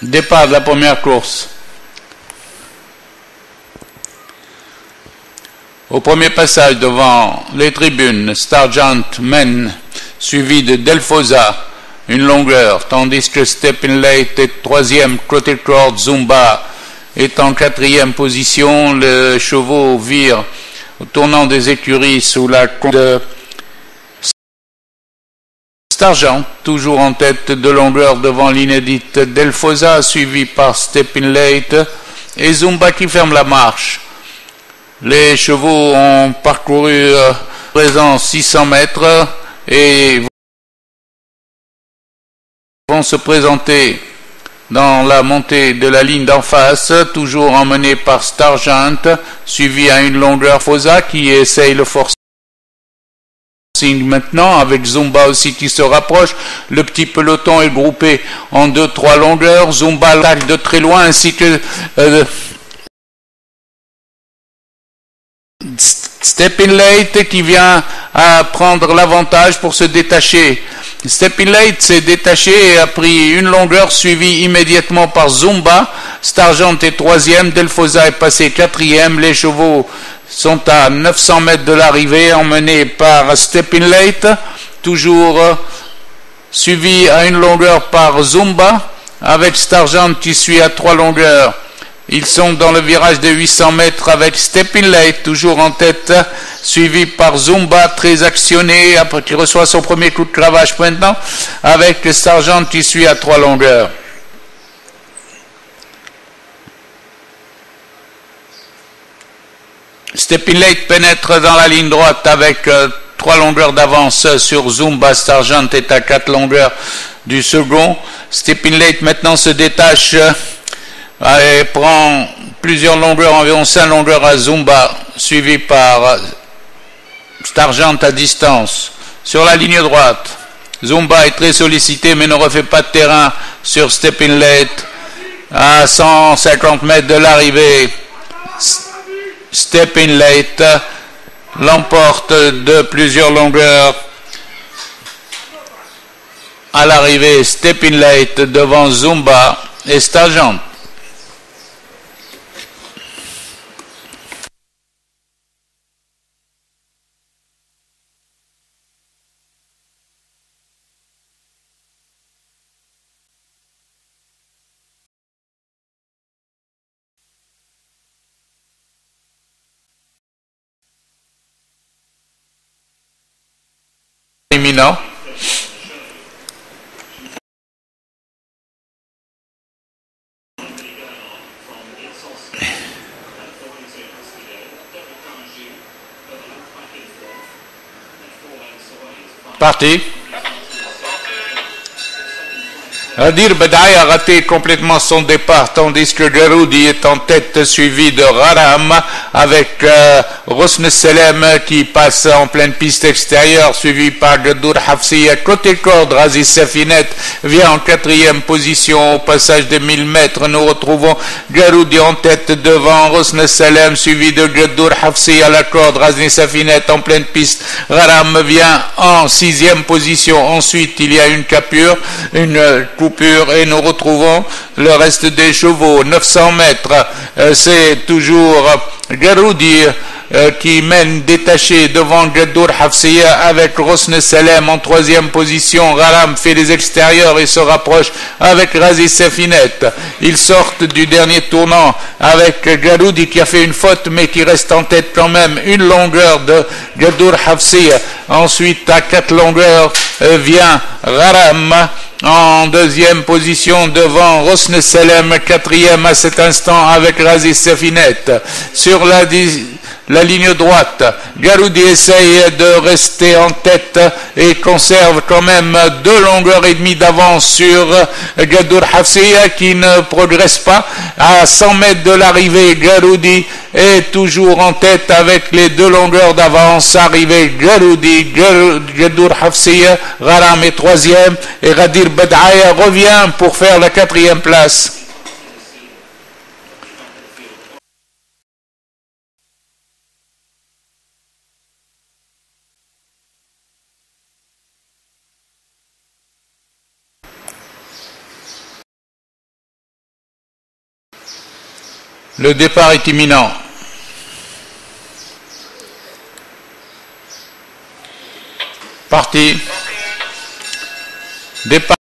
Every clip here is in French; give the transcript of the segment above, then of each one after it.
Départ de la première course. Au premier passage devant les tribunes, Stargent mène, suivi de Delfosa, une longueur, tandis que Steppin' Late est troisième, Clotted Cord Zumba est en quatrième position. Les chevaux virent au tournant des écuries sous la conduite de Stargent, toujours en tête de longueur devant l'inédite Delfosa, suivi par Steppin' Late et Zumba qui ferme la marche. Les chevaux ont parcouru présent 600 mètres et vont se présenter dans la montée de la ligne d'en face, toujours emmené par Stargent, suivi à une longueur Fosa qui essaye le forcing maintenant, avec Zumba aussi qui se rapproche. Le petit peloton est groupé en 2-3 longueurs. Zumba l'attaque de très loin, ainsi que Steppin' Late qui vient à prendre l'avantage pour se détacher. Steppin' Late s'est détaché et a pris une longueur, suivie immédiatement par Zumba. Stargent est troisième, Delfosa est passé quatrième. Les chevaux sont à 900 mètres de l'arrivée, emmenés par Steppin' Late, toujours suivi à une longueur par Zumba, avec Stargent qui suit à 3 longueurs. Ils sont dans le virage de 800 mètres avec Steppin' Late, toujours en tête, suivi par Zumba, très actionné, après qui reçoit son premier coup de cravache maintenant, avec Stargent qui suit à 3 longueurs. Steppin' Late pénètre dans la ligne droite avec 3 longueurs d'avance sur Zumba. Stargent est à 4 longueurs du second. Steppin' Late maintenant se détache et prend plusieurs longueurs, environ 5 longueurs à Zumba, suivi par Stargent à distance. Sur la ligne droite, Zumba est très sollicité mais ne refait pas de terrain sur Steppin' Late. À 150 mètres de l'arrivée, Steppin' Late l'emporte de plusieurs longueurs. À l'arrivée, Steppin' Late devant Zumba et Stargent. Éminent. Parti. Radir Bedaï a raté complètement son départ, tandis que Garoudi est en tête, suivi de Raram, avec Rosne Selem qui passe en pleine piste extérieure, suivi par Gaddour Hafsiya. Côté corde, Razi Safinet vient en quatrième position au passage de 1000 mètres. Nous retrouvons Garoudi en tête devant Rosne Selem, suivi de Gaddour Hafsiya à la corde. Razi Safinet en pleine piste. Raram vient en sixième position. Ensuite, il y a une capure, une coupure, et nous retrouvons le reste des chevaux. 900 mètres, c'est toujours Garoudi qui mène détaché devant Gaddour Hafsiya avec Rosne Selem en troisième position. Raram fait les extérieurs et se rapproche avec Razi Safinet. Ils sortent du dernier tournant avec Garoudi qui a fait une faute mais qui reste en tête quand même, une longueur de Gaddour Hafsiya. Ensuite, à 4 longueurs, vient Raram en deuxième position devant Rosne Selem, quatrième à cet instant avec Razi Safinet. Sur la ligne droite, Garoudi essaye de rester en tête et conserve quand même 2 longueurs et demie d'avance sur Gaddour Hafsiya qui ne progresse pas. À 100 mètres de l'arrivée, Garoudi est toujours en tête avec les 2 longueurs d'avance. Arrivé Garoudi, Gaddour Hafsiya, Raram est troisième et Radir Bedaï revient pour faire la 4e place. Le départ est imminent. Parti. Départ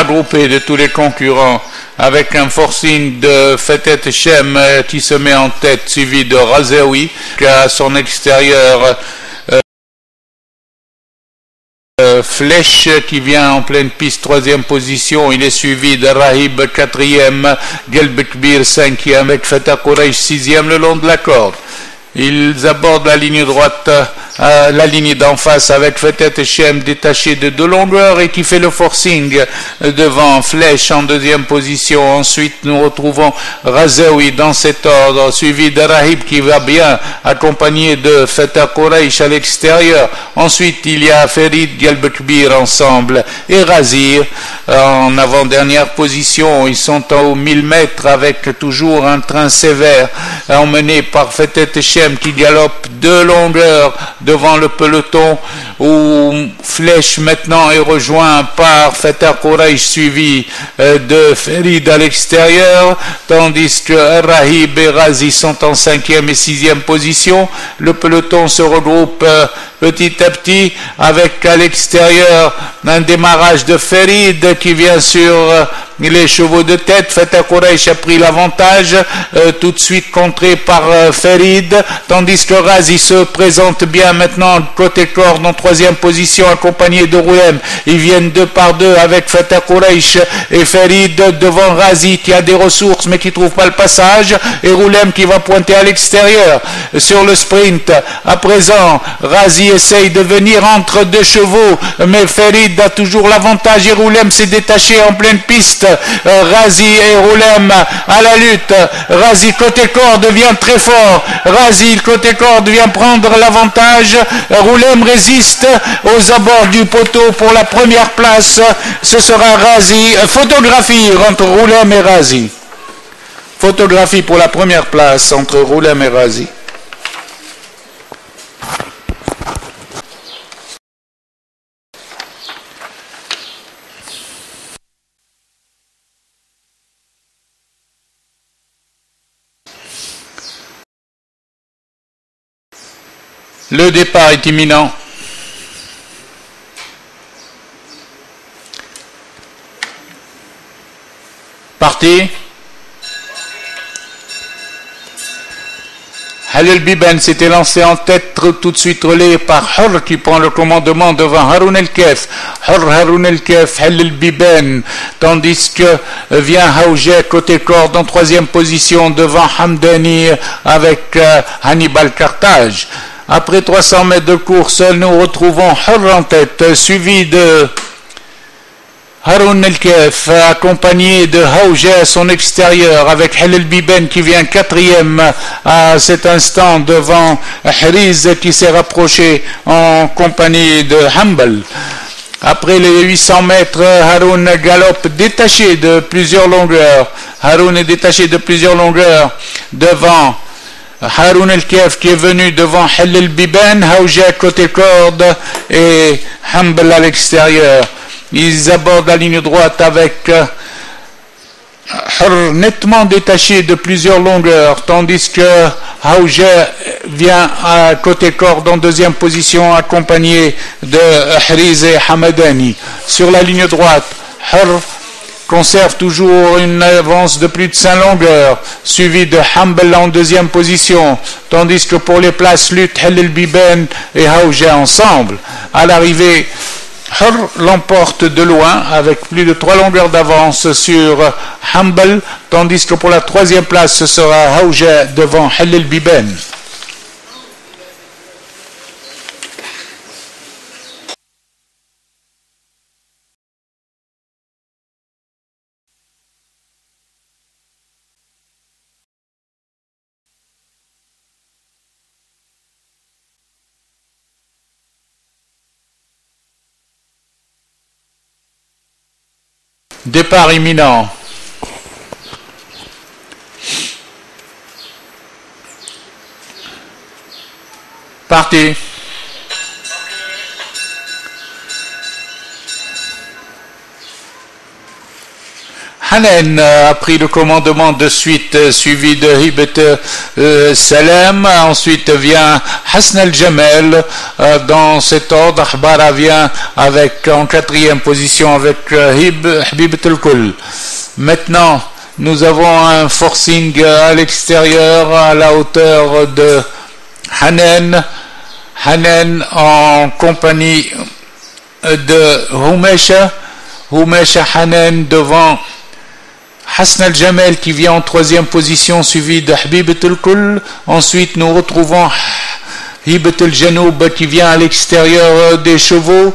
groupé de tous les concurrents avec un forcing de Fetet Shem qui se met en tête, suivi de Razaoui qui a à son extérieur Flèche qui vient en pleine piste, troisième position. Il est suivi de Rahib, quatrième, Gelbekbir, cinquième, avec Fatah Quraish, sixième, le long de la corde. Ils abordent la ligne droite, la ligne d'en face avec Fetet Shem détaché de 2 longueurs et qui fait le forcing devant Flèche en deuxième position. Ensuite, nous retrouvons Razaoui dans cet ordre, suivi de Rahib qui va bien, accompagné de Fatah Quraish à l'extérieur. Ensuite, il y a Ferid, Gelbekbir ensemble et Razir en avant-dernière position. Ils sont aux 1000 mètres avec toujours un train sévère emmené par Fetet Shem qui galope 2 longueurs devant le peloton, où Flèche maintenant est rejoint par Fatah Quraish suivi de Ferid à l'extérieur, tandis que Rahib et Razi sont en 5e et 6e position. Le peloton se regroupe petit à petit avec à l'extérieur un démarrage de Ferid qui vient sur les chevaux de tête. Fatah Quraish a pris l'avantage, tout de suite contré par Ferid, tandis que Razi se présente bien maintenant côté corde en 3e position accompagné de Roulem. Ils viennent 2 par 2 avec Fatah Quraish et Ferid devant Razi qui a des ressources mais qui ne trouve pas le passage, et Roulem qui va pointer à l'extérieur sur le sprint. À présent, Razi essaye de venir entre 2 chevaux, mais Ferid a toujours l'avantage et Roulem s'est détaché en pleine piste. Razi et Roulem à la lutte. Razi côté corde devient très fort. Razi côté corde vient prendre l'avantage. Roulem résiste aux abords du poteau pour la première place. Ce sera Razi. Photographie entre Roulem et Razi. Photographie pour la première place entre Roulem et Razi. Le départ est imminent. Parti. Halil Biben s'était lancé en tête, tout de suite relayé par Hur qui prend le commandement devant Haroun El-Kef. Haroun El-Kef, Halil Biben, tandis que vient Haoujet côté corde en 3e position devant Hamdani avec Hannibal Carthage. Après 300 mètres de course, nous retrouvons Hur en tête, suivi de Haroun El-Kef, accompagné de Haoujet à son extérieur, avec Halil Biben qui vient 4e à cet instant devant Hriz qui s'est rapproché en compagnie de Hambal. Après les 800 mètres, Haroun galope détaché de plusieurs longueurs. Haroun est détaché de plusieurs longueurs devant Haroun El-Kef qui est venu devant Halil Biben, Haoujet côté corde et Hambal à l'extérieur. Ils abordent la ligne droite avec nettement détaché de plusieurs longueurs, tandis que Haoujet vient à côté corde en 2e position accompagné de Hriz et Hamadani. Sur la ligne droite, Hur conserve toujours une avance de plus de 5 longueurs, suivi de Hambal en 2e position, tandis que pour les places lutte Halil Biben et Haoujet ensemble. À l'arrivée, Hur l'emporte de loin avec plus de 3 longueurs d'avance sur Hambal, tandis que pour la 3e place ce sera Haoujet devant Halil Biben. Départ imminent. Parti. Hanen a pris le commandement de suite, suivi de Hibat Salem. Ensuite vient Hassan al-Jamal. Dans cet ordre, Ahbara vient en quatrième position avec Habibat al-Kul. Maintenant, nous avons un forcing à l'extérieur à la hauteur de Hanen. Hanen en compagnie de Humesha. Humesha Hanen devant Hassan al-Jamal qui vient en troisième position suivi de Habibat al-Kul. Ensuite nous retrouvons Hibat al-Janoub qui vient à l'extérieur des chevaux.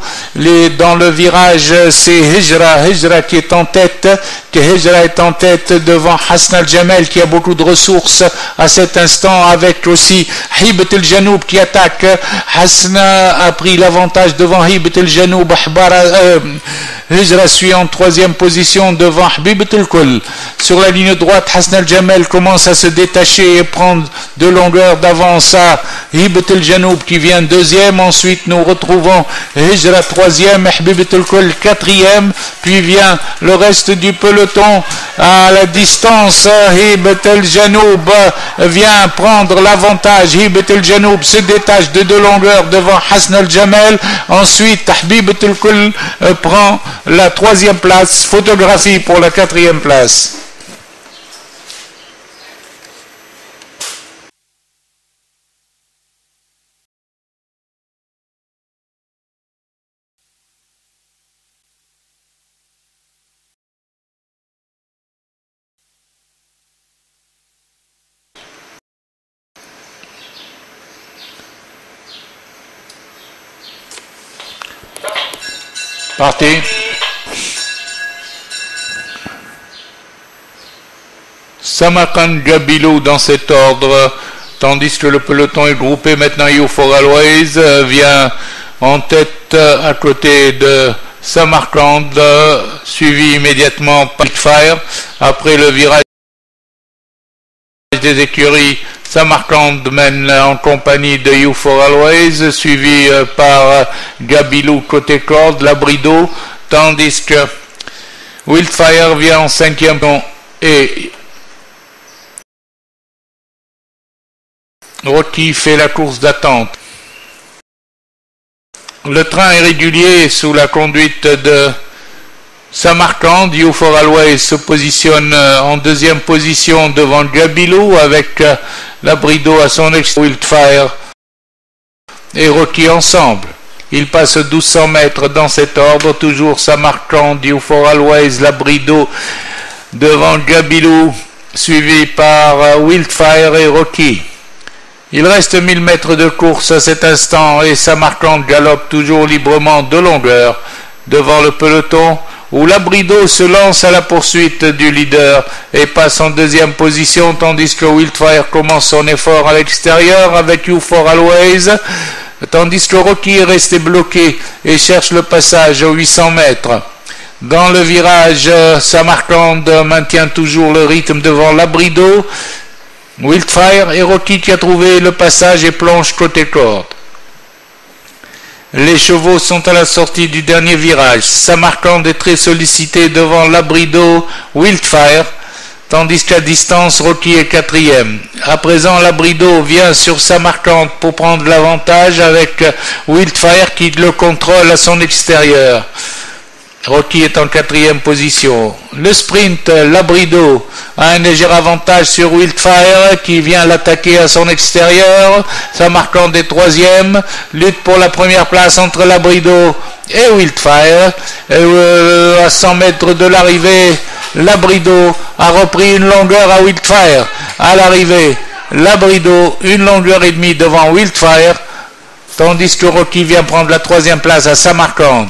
Dans le virage, c'est Hijra qui est en tête. Hijra est en tête devant Hassan al-Jamal qui a beaucoup de ressources à cet instant, avec aussi Hibat al-Janoub qui attaque. Hassan a pris l'avantage devant Hibat al-Janoub. Hijra suit en troisième position devant Habibat al-Kul. Sur la ligne droite, Hassan al-Jamal commence à se détacher et prendre de longueur d'avance à Hibat al-Janoub qui vient deuxième. Ensuite nous retrouvons Hijra troisième, Habibat al-Kul quatrième, puis vient le reste du peloton à la distance. Hibat al-Janoub vient prendre l'avantage. Hibat al-Janoub se détache de longueur devant Hassan al-Jamal. Ensuite Habibat al-Kul prend la troisième place. Photographie pour la quatrième place. Partez. Samarkand Gabilou dans cet ordre, tandis que le peloton est groupé. Maintenant You4 Always vient en tête à côté de Samarkand, suivi immédiatement par Fire. Après le virage des écuries, Samarkand mène en compagnie de You4 Always, suivi par Gabilou côté corde, Labrido, tandis que Wildfire vient en cinquième et Rocky fait la course d'attente. Le train est régulier sous la conduite de Samarkand. You4 Always se positionne en deuxième position devant Gabilou avec Labrido à son Wildfire et Rocky ensemble. Ils passent 1200 mètres dans cet ordre, toujours Samarkand, You4 Always, Labrido devant Gabilou, suivi par Wildfire et Rocky. Il reste 1000 mètres de course à cet instant et Samarkand galope toujours librement de longueur devant le peloton, où Labrido se lance à la poursuite du leader et passe en deuxième position, tandis que Wildfire commence son effort à l'extérieur avec You4 Always, tandis que Rocky est resté bloqué et cherche le passage aux 800 mètres. Dans le virage, Samarkand maintient toujours le rythme devant Labrido, Wildfire et Rocky qui a trouvé le passage et plonge côté corde. Les chevaux sont à la sortie du dernier virage. Samarkand est très sollicité devant Labrido, Wildfire, tandis qu'à distance, Rocky est quatrième. À présent, Labrido vient sur Samarkand pour prendre l'avantage avec Wildfire qui le contrôle à son extérieur. Rocky est en quatrième position. Le sprint, Labrido a un léger avantage sur Wildfire qui vient l'attaquer à son extérieur. Samarkand est troisième. Lutte pour la première place entre Labrido et Wildfire. À 100 mètres de l'arrivée, Labrido a repris une longueur à Wildfire. À l'arrivée, Labrido, une longueur et demie devant Wildfire, tandis que Rocky vient prendre la troisième place à Samarkand.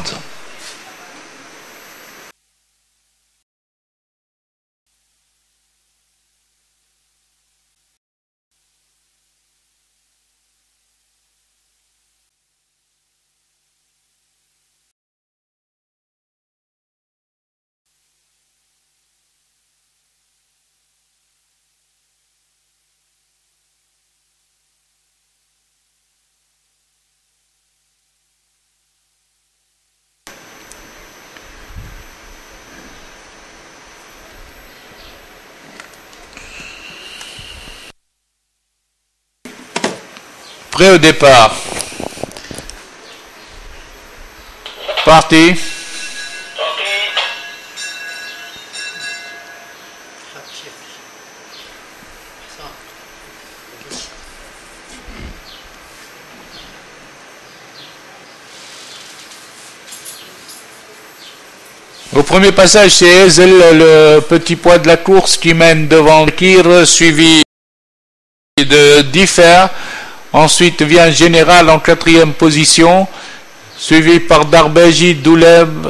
Prêt au départ. Parti. Au premier passage, c'est Ezel, le petit poids de la course qui mène devant Kir, suivi de Differ. Ensuite vient Général en 4e position, suivi par Darbeji, Douleb,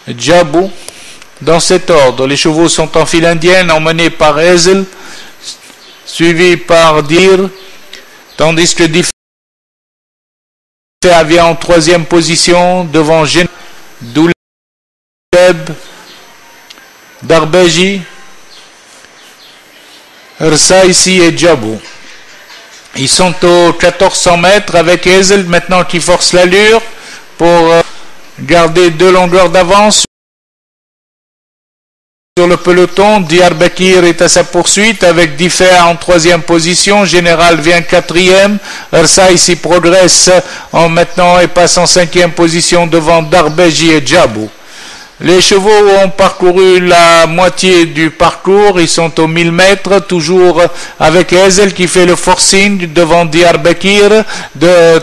Djabou. Dans cet ordre, les chevaux sont en file indienne, emmenés par Ezel, suivi par Dir, tandis que Differ vient en 3e position, devant Général, Douleb, Darbeji, Rsaïsi et Djabou. Ils sont aux 1400 mètres avec Ezel maintenant qui force l'allure pour garder 2 longueurs d'avance sur le peloton. Diyarbakir est à sa poursuite avec Differ en 3e position. Général vient 4e. Rsaïsi progresse maintenant et passe en 5e position devant Darbeji et Djabou. Les chevaux ont parcouru la moitié du parcours, ils sont aux 1000 mètres, toujours avec Ezel qui fait le forcing devant Diyarbakir,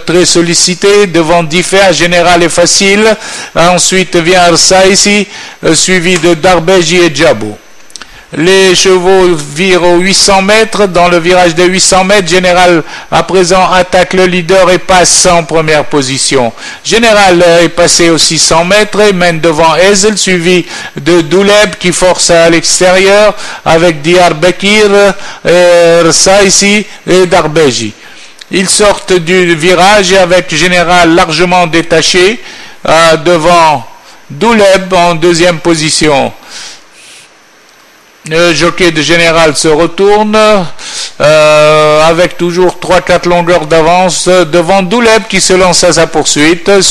très sollicité, devant Differ, Général est facile. Ensuite vient Rsaïsi, suivi de Darbeji et Djabou. Les chevaux virent aux 800 mètres. Dans le virage des 800 mètres, Général à présent attaque le leader et passe en première position. Général est passé aux 600 mètres et mène devant Ezel, suivi de Douleb qui force à l'extérieur avec Diyarbakir, Rsaïsi et Darbeji. Ils sortent du virage avec Général largement détaché devant Douleb en 2e position. Le jockey de Général se retourne avec toujours 3-4 longueurs d'avance devant Douleb qui se lance à sa poursuite.